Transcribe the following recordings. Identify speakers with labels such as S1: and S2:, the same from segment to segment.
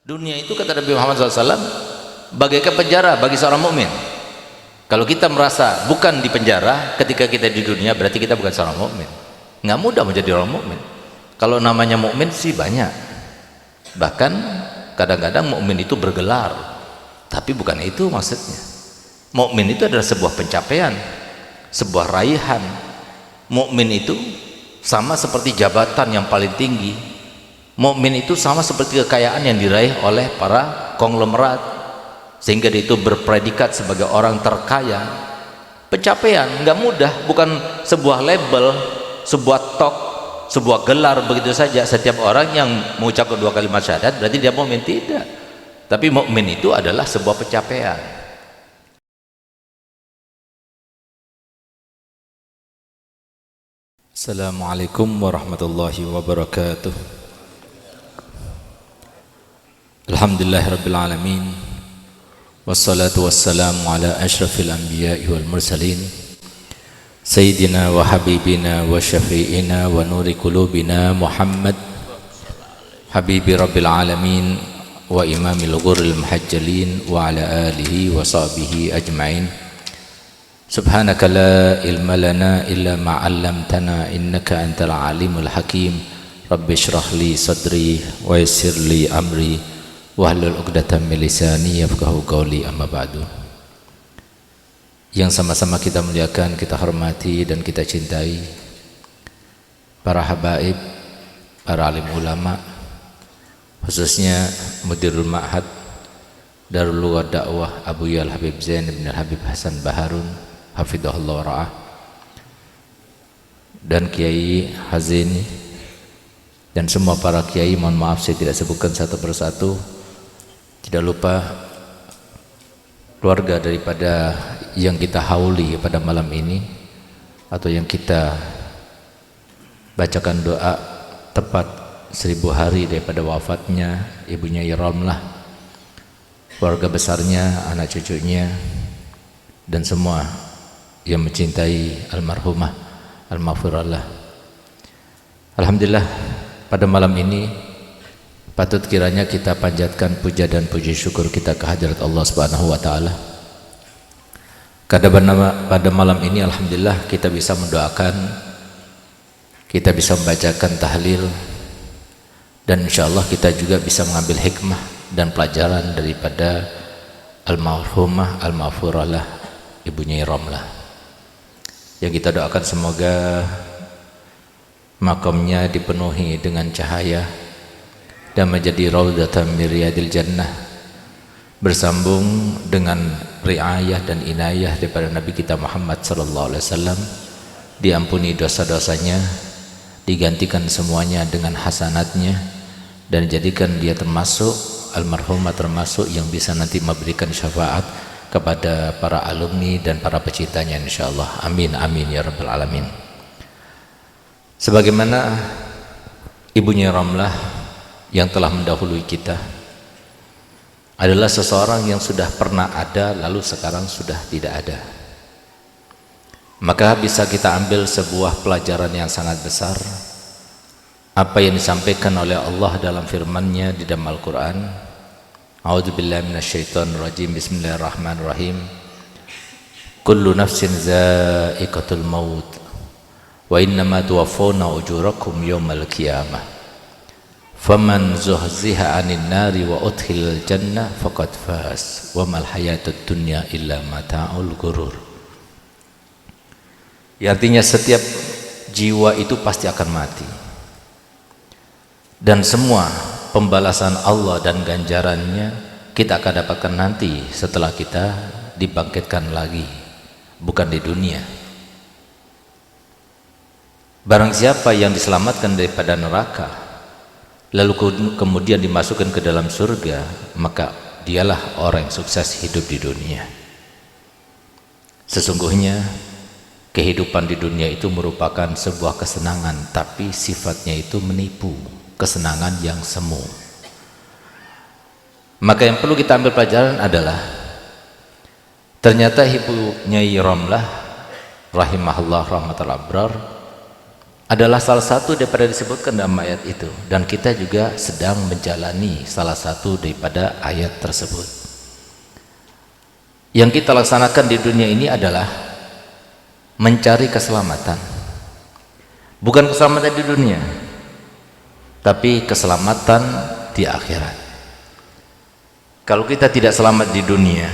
S1: Dunia itu kata Nabi Muhammad SAW bagaikan penjara bagi seorang mukmin. Kalau kita merasa bukan di penjara ketika kita di dunia, berarti kita bukan seorang mukmin. Nggak mudah menjadi orang mukmin. Kalau namanya mukmin sih banyak. Bahkan kadang-kadang mukmin itu bergelar, tapi bukan itu maksudnya. Mukmin itu adalah sebuah pencapaian, sebuah raihan. Mukmin itu sama seperti jabatan yang paling tinggi. Mukmin itu sama seperti kekayaan yang diraih oleh para konglomerat, sehingga dia itu berpredikat sebagai orang terkaya. Pencapaian nggak mudah, bukan sebuah label, sebuah tok, sebuah gelar begitu saja. Setiap orang yang mengucapkan 2 kalimat syahadat berarti dia mukmin, tidak. Tapi mukmin itu adalah sebuah pencapaian. Assalamualaikum warahmatullahi wabarakatuh. Alhamdulillahirabbil alamin. Wassalatu wassalamu ala asyrafil anbiya'i wal mursalin sayyidina wa habibina wa syafi'ina wa nuri qulubina Muhammad habibi rabbil alamin wa imamil ghurril muhajjalin wa ala alihi wa sahbihi ajma'in. Subhanaka la ilma lana illa ma 'allamtana innaka antal alimul hakim. Rabbi shrah li sadri wa yassir li amri wahlul 'uqdatam min lisani yafqahu qawli, amma ba'du. Yang sama-sama kita muliakan, kita hormati dan kita cintai para habaib, para alim ulama, khususnya Mudirul Ma'had Darul Lughat Dakwah Abu Yal Habib Zain bin Habib Hasan Baharun hafidhahullah ra'ah, dan Kiai Hazini dan semua para kiai. Mohon maaf saya tidak sebutkan satu persatu. Tidak lupa keluarga daripada yang kita hauli pada malam ini, atau yang kita bacakan doa tepat 1000 hari daripada wafatnya ibunya Romlah, keluarga besarnya, anak cucunya, dan semua yang mencintai almarhumah almaghfirullah. Alhamdulillah, pada malam ini patut kiranya kita panjatkan puja dan puji syukur kita kehadirat Allah Subhanahu wa taala. Pada malam ini alhamdulillah kita bisa mendoakan, kita bisa membacakan tahlil, dan insyaallah kita juga bisa mengambil hikmah dan pelajaran daripada almarhumah almaghfurah ibunya Romlah. Yang kita doakan semoga makamnya dipenuhi dengan cahaya dan menjadi raudhatan min riyadil jannah, bersambung dengan riayah dan inayah daripada Nabi kita Muhammad sallallahu alaihi wasallam, diampuni dosa-dosanya, digantikan semuanya dengan hasanatnya, dan jadikan dia termasuk almarhumah, termasuk yang bisa nanti memberikan syafaat kepada para alumni dan para pecintanya insyaallah. Amin amin ya rabbal alamin. Sebagaimana ibunya Romlah yang telah mendahului kita adalah seseorang yang sudah pernah ada lalu sekarang sudah tidak ada, maka bisa kita ambil sebuah pelajaran yang sangat besar apa yang disampaikan oleh Allah dalam firman-Nya di dalam Al-Quran. A'udzubillahi minasyaitonir rajim. Bismillahirrahmanirrahim. Kullu nafsin za'iqatul maut wa innama tuwaffawna ujurakum yawmal qiyamah faman zuhziha 'anil nari wa udkhilal jannah faqad faz wa mal hayatud dunya illa mata'ul ghurur. Ya, artinya setiap jiwa itu pasti akan mati, dan semua pembalasan Allah dan ganjarannya kita akan dapatkan nanti setelah kita dibangkitkan lagi, bukan di dunia. Barang siapa yang diselamatkan daripada neraka lalu kemudian dimasukkan ke dalam surga, maka dialah orang yang sukses hidup di dunia. Sesungguhnya kehidupan di dunia itu merupakan sebuah kesenangan, tapi sifatnya itu menipu, kesenangan yang semu. Maka yang perlu kita ambil pelajaran adalah ternyata ibunya Romlah rahimahullah rahmatul abrar adalah salah satu daripada disebutkan dalam ayat itu, dan kita juga sedang menjalani salah satu daripada ayat tersebut. Yang kita laksanakan di dunia ini adalah mencari keselamatan, bukan keselamatan di dunia, tapi keselamatan di akhirat. Kalau kita tidak selamat di dunia,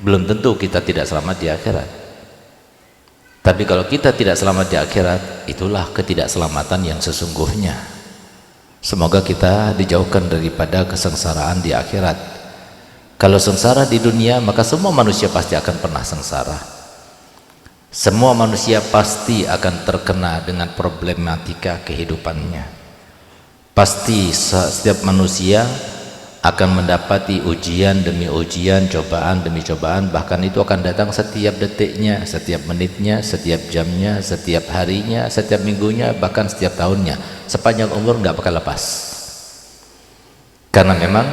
S1: belum tentu kita tidak selamat di akhirat. Tapi kalau kita tidak selamat di akhirat, itulah ketidakselamatan yang sesungguhnya. Semoga kita dijauhkan daripada kesengsaraan di akhirat. Kalau sengsara di dunia, maka semua manusia pasti akan pernah sengsara. Semua manusia pasti akan terkena dengan problematika kehidupannya. Pasti setiap manusia akan mendapati ujian demi ujian, cobaan demi cobaan, bahkan itu akan datang setiap detiknya, setiap menitnya, setiap jamnya, setiap harinya, setiap minggunya, bahkan setiap tahunnya. Sepanjang umur nggak bakal lepas. Karena memang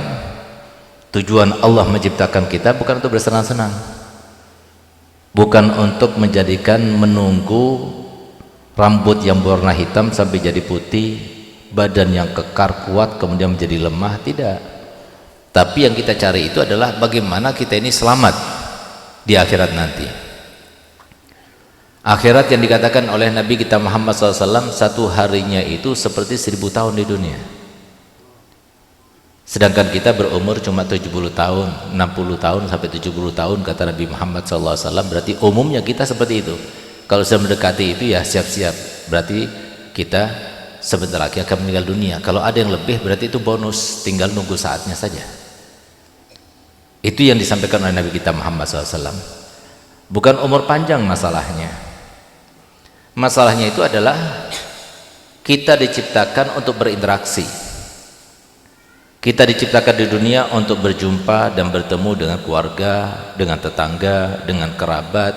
S1: tujuan Allah menciptakan kita bukan untuk bersenang-senang, bukan untuk menjadikan menunggu rambut yang berwarna hitam sampai jadi putih, badan yang kekar kuat kemudian menjadi lemah, tidak. Tapi yang kita cari itu adalah bagaimana kita ini selamat di akhirat nanti. Akhirat yang dikatakan oleh Nabi kita Muhammad SAW, satu harinya itu seperti 1000 tahun di dunia. Sedangkan kita berumur cuma 70 tahun, 60 tahun sampai 70 tahun kata Nabi Muhammad SAW. Berarti umumnya kita seperti itu. Kalau sudah mendekati itu ya siap-siap, berarti kita sebentar lagi akan meninggal dunia. Kalau ada yang lebih berarti itu bonus, tinggal nunggu saatnya saja. Itu yang disampaikan oleh Nabi kita Muhammad SAW. Bukan umur panjang masalahnya. Masalahnya itu adalah kita diciptakan untuk berinteraksi. Kita diciptakan di dunia untuk berjumpa dan bertemu dengan keluarga, dengan tetangga, dengan kerabat,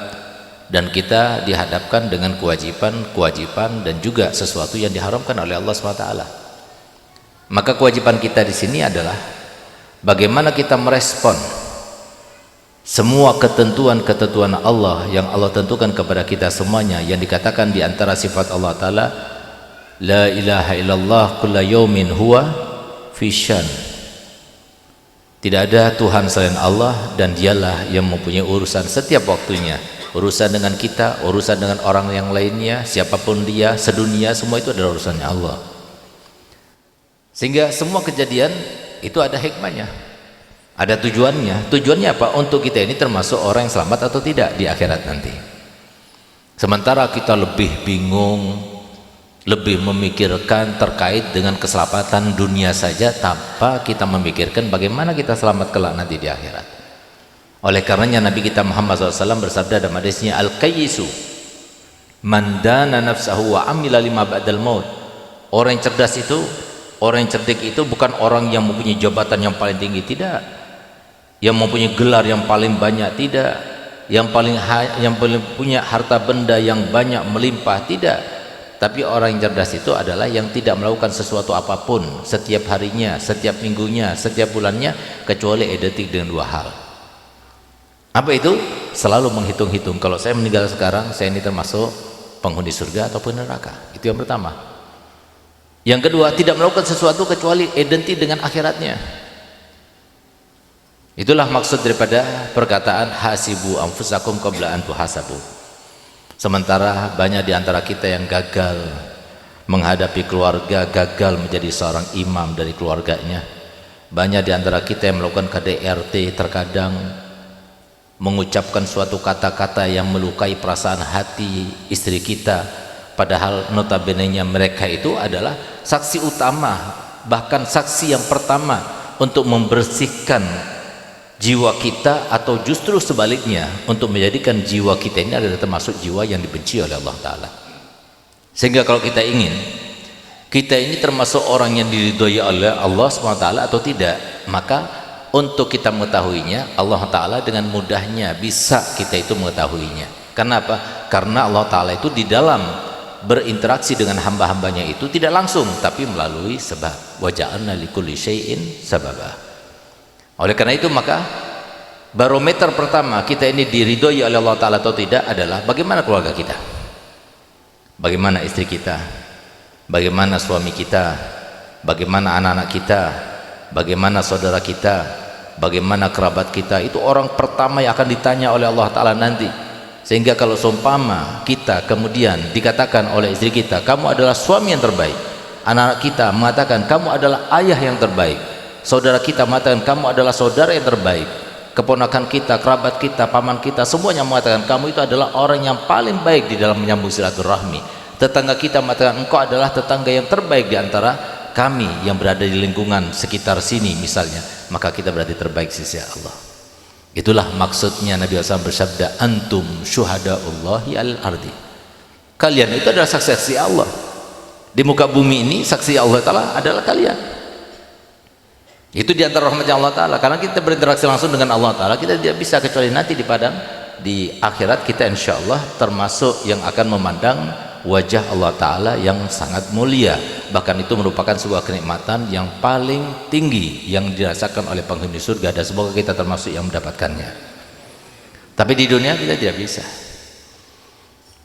S1: dan kita dihadapkan dengan kewajiban dan juga sesuatu yang diharamkan oleh Allah SWT. Maka kewajiban kita di sini adalah bagaimana kita merespon semua ketentuan-ketentuan Allah yang Allah tentukan kepada kita semuanya, yang dikatakan di antara sifat Allah Ta'ala, la ilaha illallah kulla yawmin huwa fi syan. Tidak ada Tuhan selain Allah dan dialah yang mempunyai urusan setiap waktunya. Urusan dengan kita, urusan dengan orang yang lainnya, siapapun dia, sedunia, semua itu adalah urusannya Allah. Sehingga semua kejadian itu ada hikmahnya, ada tujuannya. Tujuannya apa? Untuk kita ini termasuk orang yang selamat atau tidak di akhirat nanti. Sementara kita lebih bingung, lebih memikirkan terkait dengan keselamatan dunia saja tanpa kita memikirkan bagaimana kita selamat kelak nanti di akhirat. Oleh karenanya Nabi kita Muhammad SAW bersabda dalam hadisnya, al-qayyisu man dana nafsahu wa amila lima ba'dal maut. Orang yang cerdas itu, orang yang cerdik itu bukan orang yang mempunyai jabatan yang paling tinggi, tidak, yang mempunyai gelar yang paling banyak, tidak, yang paling punya harta benda yang banyak melimpah, tidak. Tapi orang yang cerdas itu adalah yang tidak melakukan sesuatu apapun setiap harinya, setiap minggunya, setiap bulannya, kecuali identik dengan dua hal. Apa itu? Selalu menghitung-hitung, kalau saya meninggal sekarang, saya ini termasuk penghuni surga ataupun neraka. Itu yang pertama. Yang kedua, tidak melakukan sesuatu kecuali identik dengan akhiratnya. Itulah maksud daripada perkataan hasibu anfusakum qabla an tuhasabu. Sementara banyak di antara kita yang gagal menghadapi keluarga, gagal menjadi seorang imam dari keluarganya. Banyak di antara kita yang melakukan KDRT, terkadang mengucapkan suatu kata-kata yang melukai perasaan hati istri kita, padahal notabene-nya mereka itu adalah saksi utama, bahkan saksi yang pertama untuk membersihkan jiwa kita, atau justru sebaliknya untuk menjadikan jiwa kita ini adalah termasuk jiwa yang dibenci oleh Allah Ta'ala. Sehingga kalau kita ingin kita ini termasuk orang yang diridhoi oleh Allah SWT atau tidak, maka untuk kita mengetahuinya, Allah Ta'ala dengan mudahnya bisa kita itu mengetahuinya. Kenapa? Karena Allah Ta'ala itu di dalam berinteraksi dengan hamba-hambanya itu tidak langsung, tapi melalui sebab. Wa ja'alna likulli syai'in sababa. Oleh karena itu maka barometer pertama kita ini diridhoi oleh Allah Ta'ala atau tidak adalah bagaimana keluarga kita, bagaimana istri kita, bagaimana suami kita, bagaimana anak-anak kita, bagaimana saudara kita, bagaimana kerabat kita. Itu orang pertama yang akan ditanya oleh Allah Ta'ala nanti. Sehingga kalau seumpama kita kemudian dikatakan oleh istri kita, kamu adalah suami yang terbaik, anak-anak kita mengatakan kamu adalah ayah yang terbaik, saudara kita mengatakan kamu adalah saudara yang terbaik, keponakan kita, kerabat kita, paman kita, semuanya mengatakan kamu itu adalah orang yang paling baik di dalam menyambung silaturahmi. Tetangga kita mengatakan engkau adalah tetangga yang terbaik di antara kami yang berada di lingkungan sekitar sini misalnya, maka kita berarti terbaik sisi Allah. Itulah maksudnya Nabi SAW bersabda, antum syuhadaullahi al-ardi. Kalian itu adalah saksi Allah di muka bumi ini. Saksi Allah Ta'ala adalah kalian. Itu di antara rahmatnya Allah Ta'ala. Karena kita berinteraksi langsung dengan Allah Ta'ala, kita tidak bisa kecuali nanti di akhirat kita insya Allah termasuk yang akan memandang wajah Allah Ta'ala yang sangat mulia. Bahkan itu merupakan sebuah kenikmatan yang paling tinggi yang dirasakan oleh penghuni surga, dan semoga kita termasuk yang mendapatkannya. Tapi di dunia kita tidak bisa.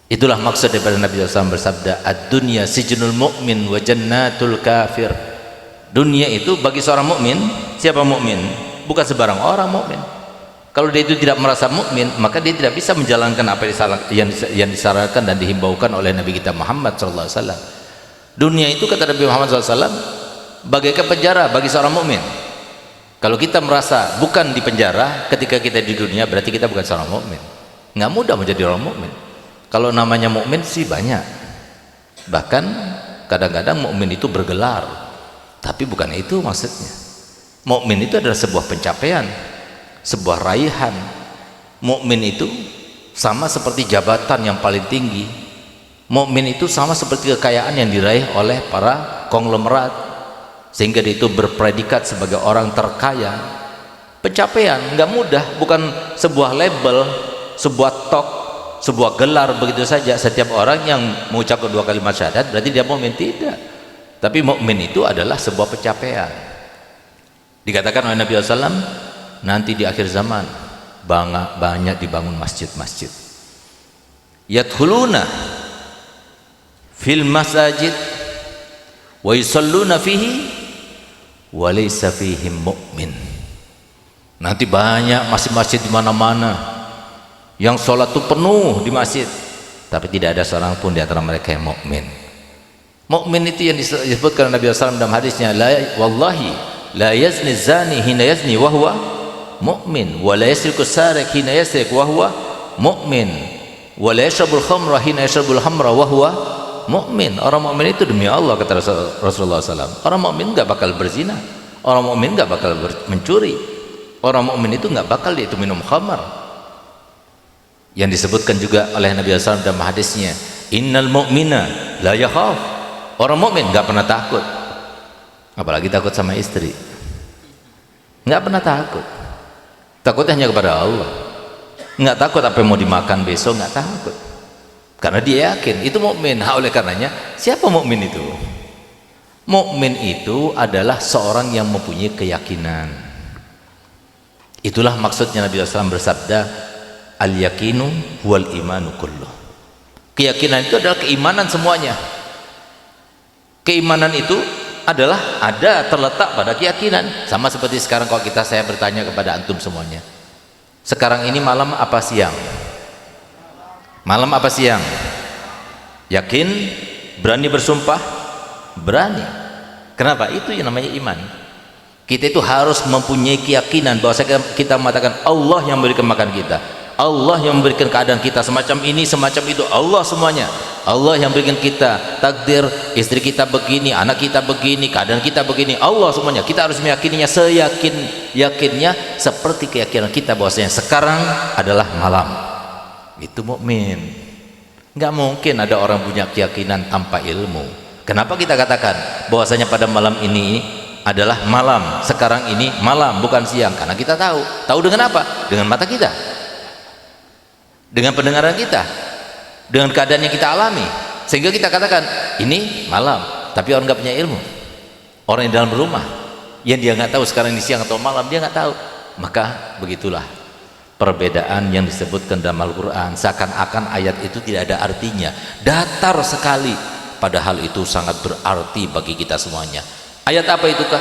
S1: Itulah maksud daripada Nabi SAW bersabda, ad-dunya sijnul mu'min wa jannatul kafir. Dunia itu bagi seorang mukmin, siapa mukmin? Bukan sebarang orang mukmin. Kalau dia itu tidak merasa mukmin, maka dia tidak bisa menjalankan apa yang disarankan dan dihimbaukan oleh Nabi kita Muhammad SAW. Dunia itu kata Nabi Muhammad SAW bagaikan penjara bagi seorang mukmin. Kalau kita merasa bukan di penjara ketika kita di dunia, berarti kita bukan seorang mukmin. Nggak mudah menjadi orang mukmin. Kalau namanya mukmin sih banyak. Bahkan kadang-kadang mukmin itu bergelar, tapi bukan itu maksudnya. Mukmin itu adalah sebuah pencapaian, sebuah raihan. Mukmin itu sama seperti jabatan yang paling tinggi. Mukmin itu sama seperti kekayaan yang diraih oleh para konglomerat, sehingga dia itu berpredikat sebagai orang terkaya. Pencapaian nggak mudah, bukan sebuah label, sebuah tok, sebuah gelar begitu saja. Setiap orang yang mengucapkan 2 kalimat syahadat berarti dia mukmin, tidak. Tapi mukmin itu adalah sebuah pencapaian. Dikatakan oleh Nabi SAW, nanti di akhir zaman banyak dibangun masjid-masjid. Yadkhuluna fil masajid wa yusalluna fihi wa laysa fihim mu'min. Nanti banyak masjid-masjid di mana-mana yang sholat itu penuh di masjid, tapi tidak ada seorang pun di antara mereka yang mukmin. Mukmin itu yang disebutkan Nabi SAW dalam hadisnya, wallahi la yazni zani hina yazni wa huwa mu'min, wa la yasriku sarik hina yasrik wa huwa mu'min, wa la yashrabul khamra hina yashrabul khamra wa huwa mu'min. Orang mukmin itu demi Allah kata Rasulullah SAW, orang mukmin nggak bakal berzina, orang mukmin nggak bakal mencuri, orang mukmin itu nggak bakal dia itu minum khamar. Yang disebutkan juga oleh Nabi SAW dalam hadisnya, innal mu'mina la yakhaf. Orang mukmin nggak pernah takut, apalagi takut sama istri, nggak pernah takut. Takutnya hanya kepada Allah. Nggak takut apa yang mau dimakan besok, nggak takut, karena dia yakin itu mukmin. Oleh karenanya, siapa mukmin itu? Mukmin itu adalah seorang yang mempunyai keyakinan. Itulah maksudnya Nabi SAW bersabda, al yakinu wal imanu kullu. Keyakinan itu adalah keimanan semuanya. Keimanan itu adalah terletak pada keyakinan. Sama seperti sekarang kalau saya bertanya kepada antum semuanya, sekarang ini malam apa siang? Malam apa siang? Yakin? Berani bersumpah? Berani. Kenapa? Itu yang namanya iman. Kita itu harus mempunyai keyakinan bahwa kita mengatakan Allah yang memberikan makan kita, Allah yang memberikan keadaan kita semacam ini, semacam itu, Allah semuanya. Allah yang berikan kita takdir, istri kita begini, anak kita begini, keadaan kita begini, Allah semuanya. Kita harus meyakininya seyakin-yakinnya, seperti keyakinan kita bahwasanya sekarang adalah malam. Itu mukmin. Nggak mungkin ada orang punya keyakinan tanpa ilmu. Kenapa kita katakan bahwasanya pada malam ini adalah malam, sekarang ini malam bukan siang? Karena kita tahu dengan apa? Dengan mata kita, dengan pendengaran kita, dengan keadaan yang kita alami, sehingga kita katakan ini malam. Tapi orang nggak punya ilmu, orang yang dalam rumah, yang dia nggak tahu sekarang ini siang atau malam, dia nggak tahu. Maka begitulah perbedaan yang disebutkan dalam Al-Quran, seakan-akan ayat itu tidak ada artinya, datar sekali. padahal itu sangat berarti bagi kita semuanya. Ayat apa itukah?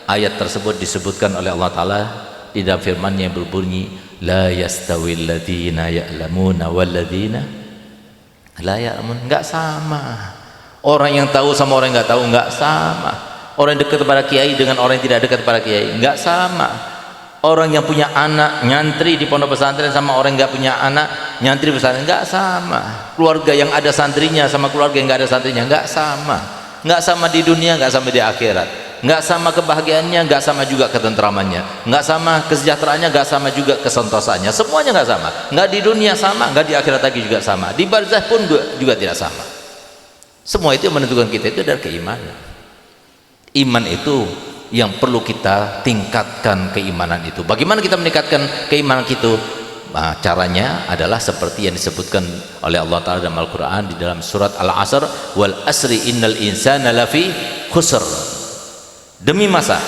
S1: Ayat tersebut disebutkan oleh Allah Ta'ala di dalam firman-Nya yang berbunyi, la yastawil ladzina ya'lamuna wal ladzina la ya'lamun. Enggak sama. Orang yang tahu sama orang yang enggak tahu enggak sama. Orang yang dekat kepada kiai dengan orang yang tidak dekat kepada kiai enggak sama. Orang yang punya anak nyantri di pondok pesantren sama orang yang enggak punya anak nyantri pesantren enggak sama. Keluarga yang ada santrinya sama keluarga yang enggak ada santrinya enggak sama. Enggak sama di dunia, enggak sama di akhirat. Enggak sama kebahagiaannya, enggak sama juga ketentramannya. Enggak sama kesejahteraannya, enggak sama juga kesentosaannya. Semuanya enggak sama. Enggak di dunia sama, enggak di akhirat lagi juga sama. Di barzah pun juga tidak sama. Semua itu yang menentukan kita itu adalah keimanan. Iman itu yang perlu kita tingkatkan, keimanan itu. Bagaimana kita meningkatkan keimanan itu? Nah, caranya adalah seperti yang disebutkan oleh Allah Ta'ala dalam Al-Quran di dalam surat Al-Asr, wal asri innal insana lafi khusr. Demi masa,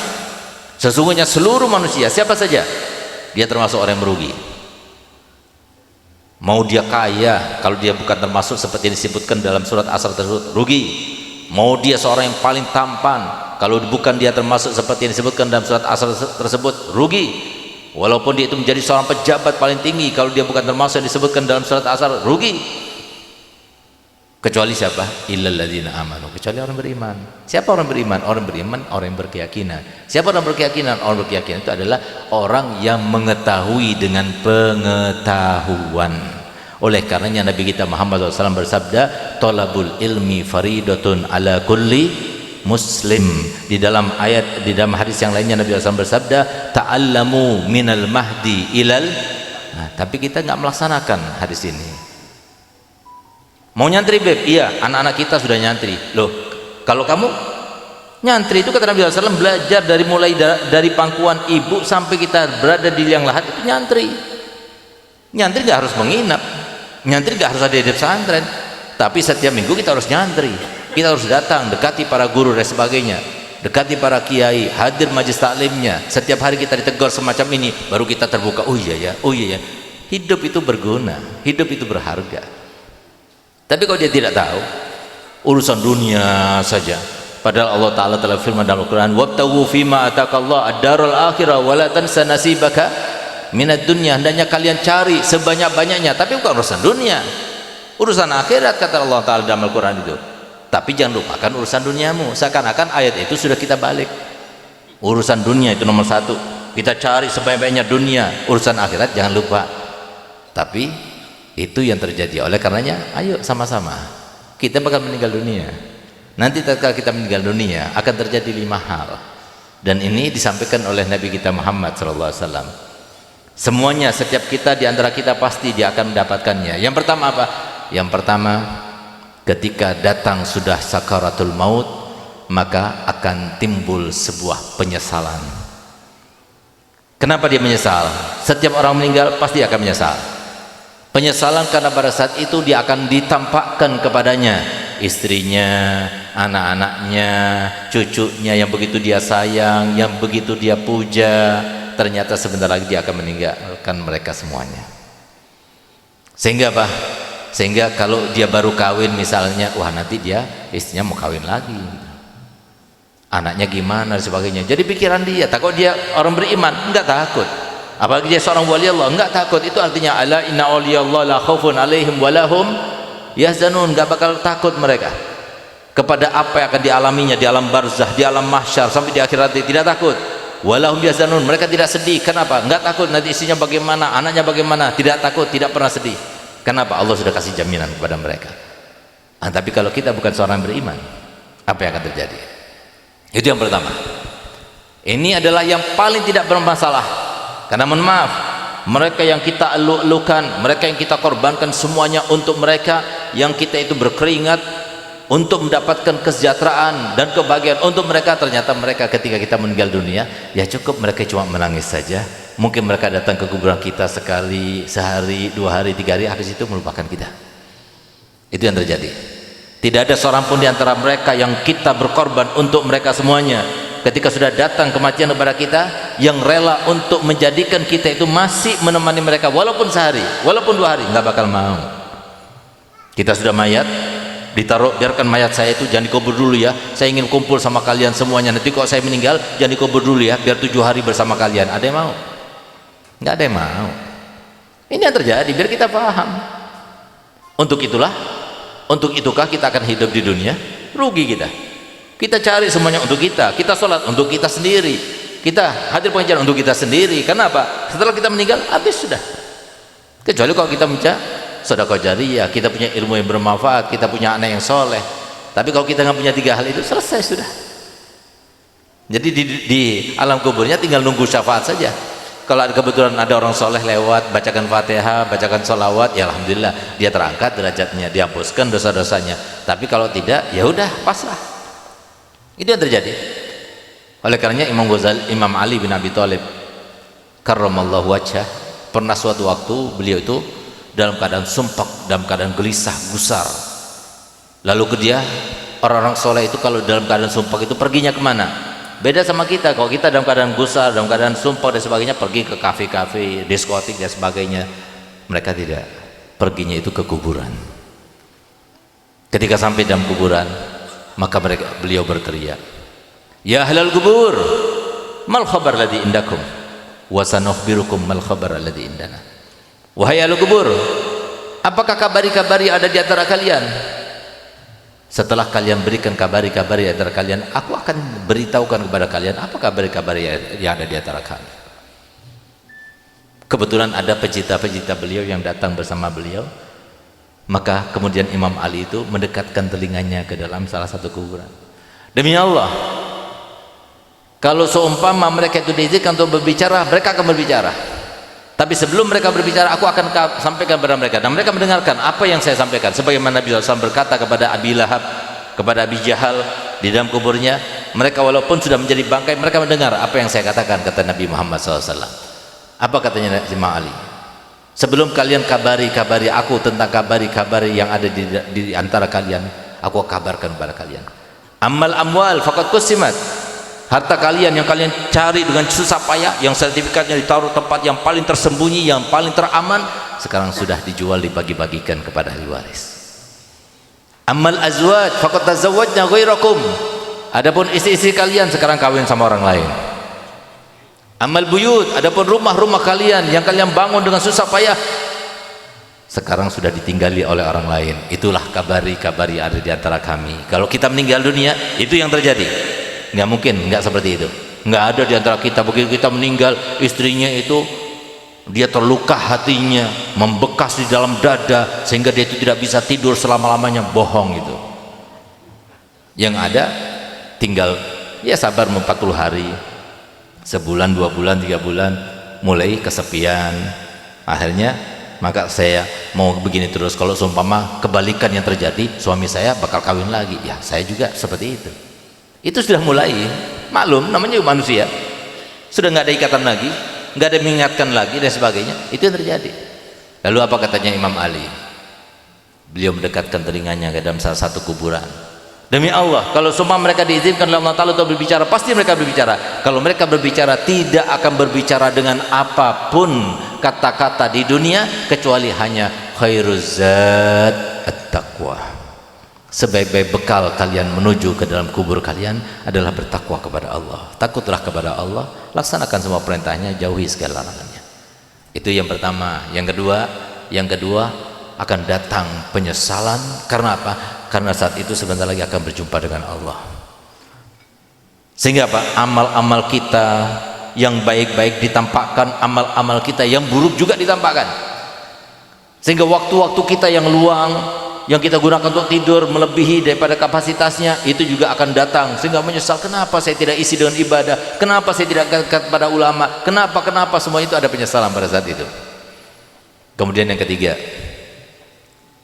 S1: sesungguhnya seluruh manusia, siapa saja, dia termasuk orang yang merugi. Mau dia kaya, kalau dia bukan termasuk seperti yang disebutkan dalam surat Asr tersebut, rugi. Mau dia seorang yang paling tampan, kalau bukan dia termasuk seperti yang disebutkan dalam surat Asr tersebut, rugi. Walaupun dia itu menjadi seorang pejabat paling tinggi, kalau dia bukan termasuk yang disebutkan dalam surat Asr, rugi. Kecuali siapa? Illal ladzina amanu, kecuali orang beriman. Siapa orang beriman? Orang beriman, orang yang berkeyakinan. Siapa orang berkeyakinan? Orang berkeyakinan itu adalah orang yang mengetahui dengan pengetahuan. Oleh karenanya Nabi kita Muhammad SAW bersabda, tolabul ilmi faridatun ala kulli muslim. Di dalam ayat, di dalam hadis yang lainnya Nabi SAW bersabda, ta'allamu minal mahdi ilal. Nah, tapi kita nggak melaksanakan hadis ini. Mau nyantri beb? Iya, anak-anak kita sudah nyantri. Loh, kalau kamu nyantri itu kata Nabi SAW, belajar dari mulai dari pangkuan ibu sampai kita berada di liang lahat itu nyantri. Nyantri nggak harus menginap, nyantri nggak harus ada di pesantren, tapi setiap minggu kita harus nyantri. Kita harus datang, dekati para guru dan sebagainya, dekati para kiai, hadir majelis taklimnya. Setiap hari kita ditegur semacam ini, baru kita terbuka. Oh iya ya, oh iya ya. Hidup itu berguna, hidup itu berharga. Tapi kalau dia tidak tahu, urusan dunia saja. Padahal Allah Ta'ala telah firman dalam Al-Quran, wabtaghu fima atakallah ad-darul akhirah wa la tansa nasibaka minad dunya. Hendaknya kalian cari sebanyak-banyaknya, tapi bukan urusan dunia, urusan akhirat kata Allah Ta'ala dalam Al-Quran itu. Tapi jangan lupakan urusan duniamu. Seakan-akan ayat itu sudah kita balik. Urusan dunia itu nomor satu, kita cari sebanyak-banyaknya dunia. Urusan akhirat jangan lupa. Tapi itu yang terjadi. Oleh karenanya ayo sama-sama, kita bakal meninggal dunia. Nanti tatkala kita meninggal dunia akan terjadi 5 hal, dan ini disampaikan oleh Nabi kita Muhammad SAW. Semuanya, setiap kita, di antara kita pasti dia akan mendapatkannya. Yang pertama apa? Yang pertama, ketika datang sudah sakaratul maut, maka akan timbul sebuah penyesalan. Kenapa dia menyesal? Setiap orang meninggal pasti akan menyesal. Penyesalan karena pada saat itu dia akan ditampakkan kepadanya istrinya, anak-anaknya, cucunya yang begitu dia sayang, yang begitu dia puja, ternyata sebentar lagi dia akan meninggalkan mereka semuanya. Sehingga apa? Sehingga kalau dia baru kawin misalnya, wah nanti dia istrinya mau kawin lagi, anaknya gimana dan sebagainya. Jadi pikiran dia, takut dia orang beriman, enggak takut. Apalagi dia seorang wali Allah, enggak takut. Itu artinya ala inna awliyallahi la khaufun alaihim walahum yahzanun. Enggak bakal takut mereka kepada apa yang akan dialaminya di alam barzah, di alam mahsyar, sampai di akhirat. Tidak takut. Walahum yahzanun, mereka tidak sedih. Kenapa? Enggak takut nanti istrinya bagaimana, anaknya bagaimana. Tidak takut, tidak pernah sedih. Kenapa? Allah sudah kasih jaminan kepada mereka. Nah, tapi kalau kita bukan seorang beriman, apa yang akan terjadi? Itu yang pertama. Ini adalah yang paling tidak bermasalah. Karena mohon maaf, mereka yang kita elu-elukan, mereka yang kita korbankan semuanya untuk mereka, yang kita itu berkeringat untuk mendapatkan kesejahteraan dan kebahagiaan untuk mereka, ternyata mereka ketika kita meninggal dunia, ya cukup mereka cuma menangis saja. Mungkin mereka datang ke kuburan kita sekali, sehari, 2 hari, 3 hari, habis itu melupakan kita. Itu yang terjadi. Tidak ada seorang pun di antara mereka yang kita berkorban untuk mereka semuanya. Ketika sudah datang kematian kepada kita, yang rela untuk menjadikan kita itu masih menemani mereka walaupun sehari, walaupun 2 hari, nggak bakal mau. Kita sudah mayat, ditaruh, biarkan mayat saya itu jangan dikubur dulu ya, saya ingin kumpul sama kalian semuanya, nanti kok saya meninggal jangan dikubur dulu ya, biar 7 hari bersama kalian. Ada yang mau? Nggak ada yang mau. Ini yang terjadi, biar kita paham. Untuk itukah kita akan hidup di dunia? Rugi kita. Kita cari semuanya untuk kita sholat untuk kita sendiri, kita hadir pengajian untuk kita sendiri. Kenapa? Setelah kita meninggal habis sudah. Kecuali kalau kita minta sedekah jariyah, kita punya ilmu yang bermanfaat, kita punya anak yang soleh. Tapi kalau kita nggak punya 3 hal itu, selesai sudah. Jadi di alam kuburnya tinggal nunggu syafaat saja. Kalau ada kebetulan ada orang soleh lewat, bacakan Fatihah, bacakan sholawat, ya alhamdulillah dia terangkat derajatnya, dihapuskan dosa-dosanya. Tapi kalau tidak, ya udah pasrah. Itu yang terjadi. Oleh karenanya Imam Ali bin Abi Thalib karramallahu wajhah, pernah suatu waktu beliau itu dalam keadaan sumpah, dalam keadaan gelisah, gusar. Lalu ke dia, orang-orang soleh itu kalau dalam keadaan sumpah itu perginya kemana? Beda sama kita. Kalau kita dalam keadaan gusar, dalam keadaan sumpah dan sebagainya, pergi ke kafe-kafe, diskotik dan sebagainya. Mereka tidak, perginya itu ke kuburan. Ketika sampai dalam kuburan, maka beliau berteriak, ya ahlal kubur, mal khabar ladzi indakum wa sanukhbirukum mal khabar ladzi indana. Wahai ahlul kubur, apakah kabari-kabari ada di antara kalian? Setelah kalian berikan kabari-kabari di antara kalian, aku akan beritahukan kepada kalian apa kabari-kabari yang ada di antara kalian. Kebetulan ada pecinta-pecinta beliau yang datang bersama beliau. Maka kemudian Imam Ali itu mendekatkan telinganya ke dalam salah satu kuburan. Demi Allah, kalau seumpama mereka itu diizinkan untuk berbicara, mereka akan berbicara. Tapi sebelum mereka berbicara, aku akan sampaikan kepada mereka, dan mereka mendengarkan apa yang saya sampaikan. Sebagaimana Nabi SAW berkata kepada Abi Lahab, kepada Abi Jahal di dalam kuburnya, mereka walaupun sudah menjadi bangkai, mereka mendengar apa yang saya katakan, kata Nabi Muhammad SAW. Apa katanya Imam Ali? Sebelum kalian kabari aku tentang kabari yang ada di antara kalian, aku kabarkan kepada kalian. Amal amwal faqad qusimat. Harta kalian yang kalian cari dengan susah payah, yang sertifikatnya ditaruh tempat yang paling tersembunyi, yang paling teraman, sekarang sudah dijual, dibagi-bagikan kepada ahli waris. Amal azwaj faqad tazawwajna ghairakum. Adapun istri-istri kalian sekarang kawin sama orang lain. Amal buyut, adapun rumah-rumah kalian yang kalian bangun dengan susah payah, sekarang sudah ditinggali oleh orang lain. Itulah kabari-kabari yang ada di antara kami. Kalau kita meninggal dunia, itu yang terjadi. Nggak mungkin, nggak seperti itu. Nggak ada di antara kita, begitu kita meninggal, istrinya itu dia terluka hatinya, membekas di dalam dada sehingga dia itu tidak bisa tidur selama-lamanya. Bohong itu. Yang ada tinggal ya sabar 40 hari, sebulan, 2 bulan, 3 bulan, mulai kesepian. Akhirnya maka saya mau begini terus. Kalau seumpama kebalikan yang terjadi, suami saya bakal kawin lagi, ya saya juga seperti itu. Itu sudah mulai, maklum namanya manusia, sudah nggak ada ikatan lagi, nggak ada mengingatkan lagi dan sebagainya. Itu yang terjadi. Lalu apa katanya Imam Ali? Beliau mendekatkan telinganya ke dalam salah satu kuburan. Demi Allah, kalau semua mereka diizinkan oleh Allah Ta'ala untuk berbicara, pasti mereka berbicara. Kalau mereka berbicara, tidak akan berbicara dengan apapun kata-kata di dunia, kecuali hanya khairuz zad at-taqwa. Sebaik-baik bekal kalian menuju ke dalam kubur kalian adalah bertakwa kepada Allah. Takutlah kepada Allah, laksanakan semua perintahnya, jauhi segala larangannya. Itu yang pertama. Yang kedua akan datang penyesalan. Karena apa? Karena saat itu sebentar lagi akan berjumpa dengan Allah. Sehingga apa? Amal-amal kita yang baik-baik ditampakkan, amal-amal kita yang buruk juga ditampakkan. Sehingga waktu-waktu kita yang luang, yang kita gunakan untuk tidur melebihi daripada kapasitasnya, itu juga akan datang. Sehingga menyesal, kenapa saya tidak isi dengan ibadah, kenapa saya tidak dekat pada ulama, kenapa, semua itu ada penyesalan pada saat itu. Kemudian yang ketiga,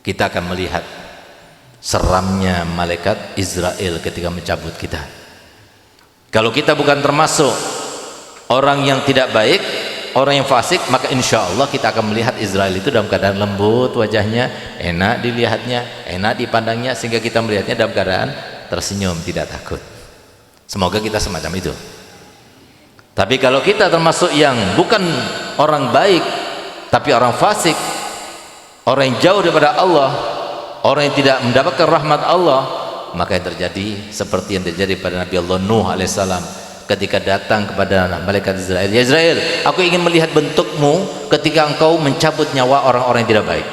S1: kita akan melihat seramnya malaikat Israel ketika mencabut kita. Kalau kita bukan termasuk orang yang tidak baik, orang yang fasik, maka insya Allah kita akan melihat Israel itu dalam keadaan lembut wajahnya, enak dilihatnya, enak dipandangnya, sehingga kita melihatnya dalam keadaan tersenyum, tidak takut. Semoga kita semacam itu. Tapi kalau kita termasuk yang bukan orang baik, tapi orang fasik, orang yang jauh daripada Allah, orang yang tidak mendapatkan rahmat Allah, maka yang terjadi seperti yang terjadi pada Nabi Allah Nuh alaihissalam ketika datang kepada malaikat Israel, ya Israel, aku ingin melihat bentukmu ketika engkau mencabut nyawa orang-orang yang tidak baik.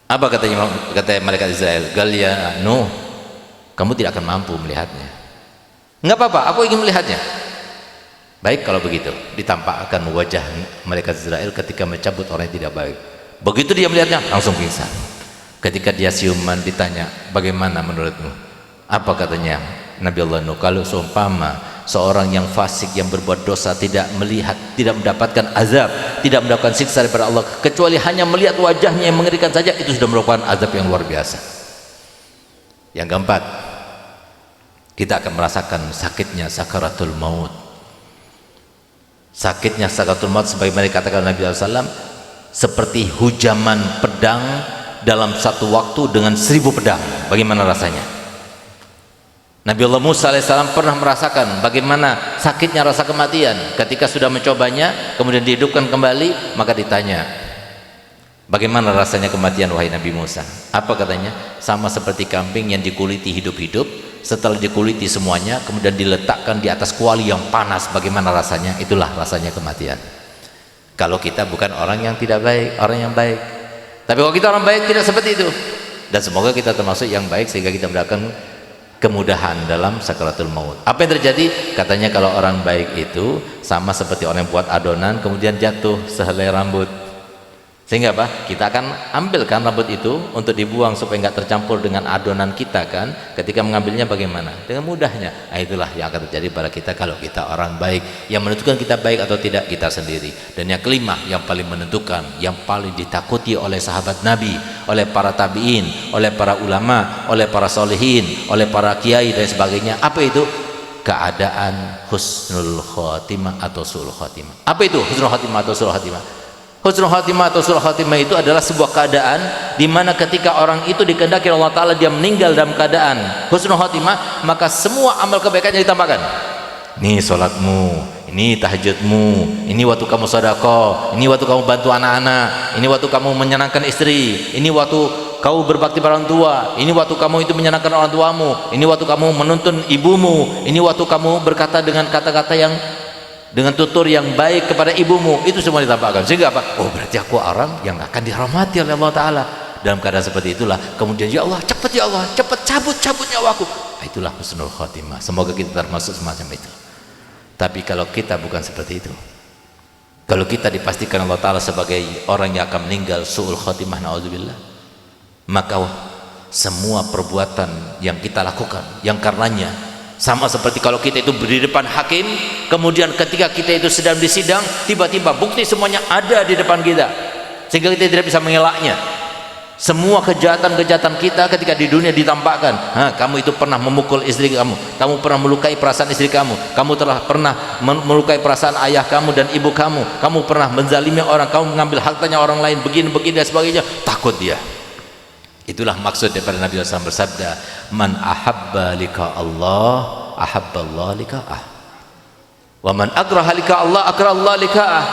S1: Apa katanya, kata malaikat Israel, gal ya Nuh, kamu tidak akan mampu melihatnya. Enggak apa-apa, aku ingin melihatnya. Baik kalau begitu, ditampakkan wajah malaikat Israel ketika mencabut orang yang tidak baik. Begitu dia melihatnya, langsung pingsan. Ketika dia siuman ditanya, bagaimana menurutmu? Apa katanya Nabi Allah Nuh, kalau seumpama seorang yang fasik yang berbuat dosa tidak melihat, tidak mendapatkan azab, tidak mendapatkan siksa daripada Allah, kecuali hanya melihat wajahnya yang mengerikan saja, itu sudah merupakan azab yang luar biasa. Yang keempat, kita akan merasakan sakitnya sakaratul maut. Sakitnya sakaratul maut sebagaimana dikatakan Nabi SAW, seperti hujaman pedang dalam satu waktu dengan 1000 pedang. Bagaimana rasanya? Nabi Allah Musa alaihissalam pernah merasakan bagaimana sakitnya rasa kematian. Ketika sudah mencobanya kemudian dihidupkan kembali, maka ditanya, bagaimana rasanya kematian wahai Nabi Musa? Apa katanya? Sama seperti kambing yang dikuliti hidup-hidup, setelah dikuliti semuanya kemudian diletakkan di atas kuali yang panas. Bagaimana rasanya? Itulah rasanya kematian. Kalau kita bukan orang yang tidak baik, orang yang baik. Tapi kalau kita orang baik tidak seperti itu. Dan semoga kita termasuk yang baik sehingga kita mendapatkan kemudahan dalam sakaratul maut. Apa yang terjadi? Katanya kalau orang baik itu sama seperti orang yang buat adonan kemudian jatuh sehelai rambut. Sehingga apa? Kita akan ambilkan rambut itu untuk dibuang supaya nggak tercampur dengan adonan kita kan. Ketika mengambilnya bagaimana? Dengan mudahnya. Nah, itulah yang akan terjadi pada kita kalau kita orang baik. Yang menentukan kita baik atau tidak kita sendiri. Dan yang kelima, yang paling menentukan, yang paling ditakuti oleh sahabat Nabi, oleh para tabi'in, oleh para ulama, oleh para solehin, oleh para kiai dan sebagainya. Apa itu? Keadaan husnul khotimah atau sul khotimah. Apa itu husnul khotimah atau sul khotimah? Husnul khatimah atau sul khatimah itu adalah sebuah keadaan di mana ketika orang itu dikehendaki Allah Ta'ala dia meninggal dalam keadaan husnul khatimah, maka semua amal kebaikannya ditambahkan. Ini sholatmu, ini tahajudmu, ini waktu kamu sedekah, ini waktu kamu bantu anak-anak, ini waktu kamu menyenangkan istri, ini waktu kamu berbakti pada orang tua, ini waktu kamu itu menyenangkan orang tuamu, ini waktu kamu menuntun ibumu, ini waktu kamu berkata dengan kata-kata yang dengan tutur yang baik kepada ibumu. Itu semua ditambahkan. Sehingga apa? Oh, berarti aku orang yang akan dirahmati oleh Allah Ta'ala. Dalam keadaan seperti itulah kemudian, ya Allah, cepat ya Allah, cepat cabut nyawaku. Nah, itulah husnul khotimah. Semoga kita termasuk semacam itu. Tapi kalau kita bukan seperti itu, kalau kita dipastikan Allah Ta'ala sebagai orang yang akan meninggal su'ul khotimah, na'udzubillah, maka semua perbuatan yang kita lakukan yang karenanya sama seperti kalau kita itu berdiri depan hakim, kemudian ketika kita itu sedang disidang, tiba-tiba bukti semuanya ada di depan kita, sehingga kita tidak bisa mengelaknya. Semua kejahatan-kejahatan kita ketika di dunia ditampakkan. Kamu itu pernah memukul istri kamu, kamu pernah melukai perasaan istri kamu, kamu telah pernah melukai perasaan ayah kamu dan ibu kamu, kamu pernah menzalimi orang, kamu mengambil hartanya orang lain, begini dan sebagainya. Takut dia. Itulah maksud daripada Nabi SAW bersabda, man ahabba lika Allah ahabba Allah lika'ah, wa man akraha lika Allah akraha Allah lika'ah.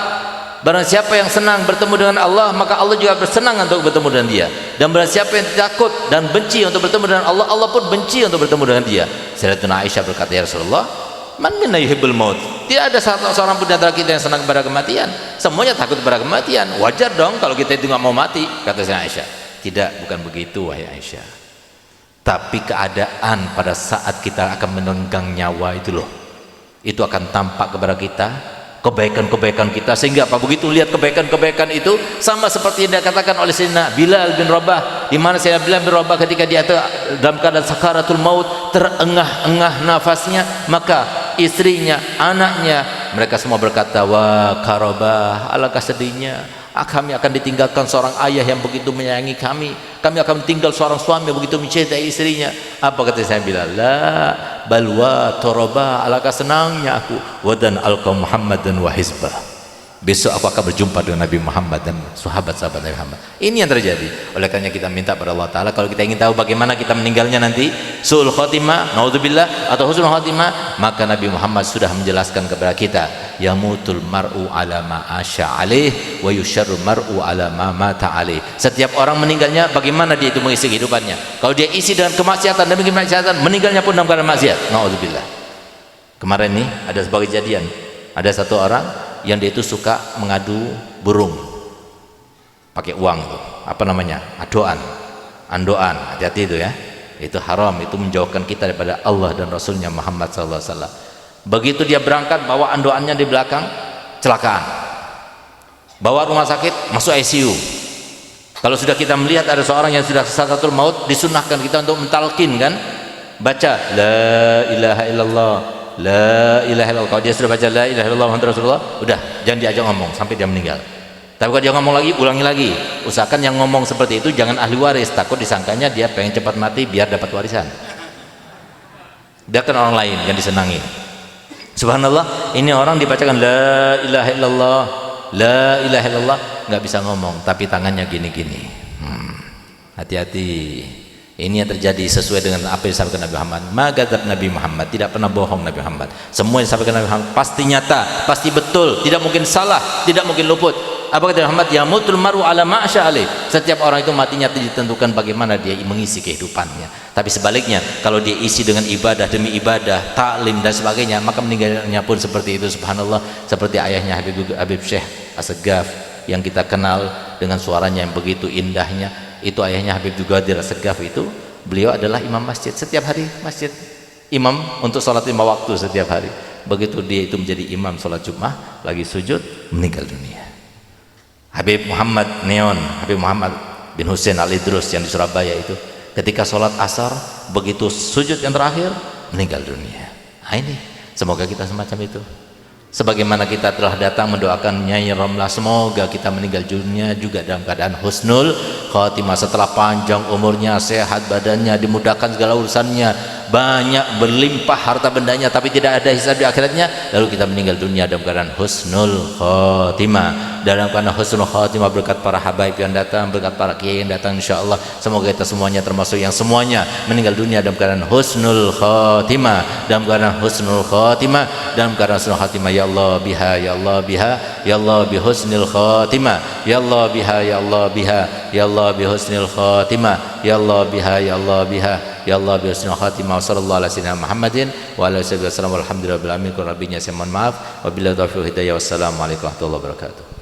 S1: Barang siapa yang senang bertemu dengan Allah, maka Allah juga bersenang untuk bertemu dengan dia. Dan barang siapa yang takut dan benci untuk bertemu dengan Allah, Allah pun benci untuk bertemu dengan dia. Sayyidatuna Aisyah berkata, ya Rasulullah, man minna yuhibbul maut? Tidak ada seorang pun di antara kita yang senang kepada kematian. Semuanya takut kepada kematian. Wajar dong kalau kita itu nggak mau mati, kata Sayyidatuna Aisyah. Tidak, bukan begitu wahai Aisyah. Tapi keadaan pada saat kita akan menenggang nyawa itu loh, itu akan tampak kepada kita kebaikan-kebaikan kita. Sehingga apa? Begitu lihat kebaikan-kebaikan itu sama seperti yang dikatakan oleh Sayyidina Bilal bin Rabah, di mana Sayyidina Bilal bin Rabah ketika dia dalam keadaan sakaratul maut, terengah-engah nafasnya, maka istrinya, anaknya, mereka semua berkata, wah karobah, alangkah sedihnya, kami akan ditinggalkan seorang ayah yang begitu menyayangi kami akan tinggal seorang suami yang begitu mencintai istrinya. Apa kata saya? Bilal, la balwa toroba, alangkah senangnya aku, wadan alqa Muhammadan wa hizbah, besok aku akan berjumpa dengan Nabi Muhammad dan sahabat-sahabat Nabi Muhammad. Ini yang terjadi. Oleh karena kita minta pada Allah Ta'ala, kalau kita ingin tahu bagaimana kita meninggalnya nanti, su'ul khotimah, naudzubillah, atau husnul khotimah, maka Nabi Muhammad sudah menjelaskan kepada kita, yamutul mar'u ala ma asya alaih wa yusyarru mar'u ala ma mata alaih. Setiap orang meninggalnya bagaimana dia itu mengisi kehidupannya. Kalau dia isi dengan kemaksiatan dan kemaksiatan, meninggalnya pun dalam keadaan maksiat. Naudzubillah. Kemarin nih ada sebuah kejadian, ada satu orang yang dia itu suka mengadu burung pakai uang itu, apa namanya, andoan, hati-hati itu ya, itu haram, itu menjauhkan kita daripada Allah dan Rasulnya Muhammad SAW. Begitu dia berangkat bawa andoannya di belakang, celakaan, bawa rumah sakit, masuk ICU. Kalau sudah kita melihat ada seorang yang sudah sakratul maut, disunahkan kita untuk mentalkin kan, baca la ilaha illallah, la ilaha illallah. Kalau dia sudah baca la ilaha illallah Muhammad Rasulullah, udah jangan diajak ngomong sampai dia meninggal. Tapi kalau dia ngomong lagi, ulangi lagi. Usahakan yang ngomong seperti itu jangan ahli waris, takut disangkanya dia pengen cepat mati biar dapat warisan. Dia kan orang lain yang disenangi. Subhanallah, ini orang dibacakan la ilaha illallah, la ilaha illallah, nggak bisa ngomong tapi tangannya gini-gini. Hati-hati. Ini yang terjadi sesuai dengan apa yang disampaikan Nabi Muhammad. Magadzab Nabi Muhammad, tidak pernah bohong Nabi Muhammad. Semua yang disampaikan Nabi Muhammad pasti nyata, pasti betul, tidak mungkin salah, tidak mungkin luput. Apa kata Nabi Muhammad? Yamutul maru ala ma'asya alaih. Setiap orang itu matinya ditentukan bagaimana dia mengisi kehidupannya. Tapi sebaliknya, kalau dia isi dengan ibadah demi ibadah, taklim dan sebagainya, maka meninggalnya pun seperti itu. Subhanallah, seperti ayahnya Habib Syekh As-Saggaf yang kita kenal dengan suaranya yang begitu indahnya. Itu ayahnya Habib Jugadir As-Saggaf itu, beliau adalah imam masjid setiap hari, masjid imam untuk sholat 5 waktu setiap hari. Begitu dia itu menjadi imam sholat Jumat, lagi sujud, meninggal dunia. Habib Muhammad Neon, Habib Muhammad bin Hussein Al-Idrus yang di Surabaya itu, ketika sholat asar, begitu sujud yang terakhir, meninggal dunia. Nah ini, semoga kita semacam itu. Sebagaimana kita telah datang mendoakan Nyai Romlah, semoga kita meninggal dunia juga dalam keadaan husnul khatimah, setelah panjang umurnya, sehat badannya, dimudahkan segala urusannya, banyak berlimpah harta bendanya, tapi tidak ada hisab di akhiratnya, lalu kita meninggal dunia dalam keadaan husnul khatimah, dalam keadaan husnul khatimah berkat para habaib yang datang, berkat para kiai yang datang, insyaallah semoga kita semuanya termasuk yang semuanya meninggal dunia dalam keadaan husnul khatimah, dalam keadaan husnul khatimah, dalam keadaan husnul khatimah. Ya Allah biha, ya Allah biha, ya Allah bi husnil khatimah, ya Allah biha, ya Allah biha, ya Allah bi husnil khatimah, ya Allah biha, ya Allah biha, ya Allah bi husnil khatimah. Sallallahu alaihi wasallam Muhammadin wa alihi wasallam. Alhamdulillah rabbil alamin. Kurang lebihnya saya mohon maaf. Wabillahi taufiq hidayah. Wassalamualaikum warahmatullahi wabarakatuh.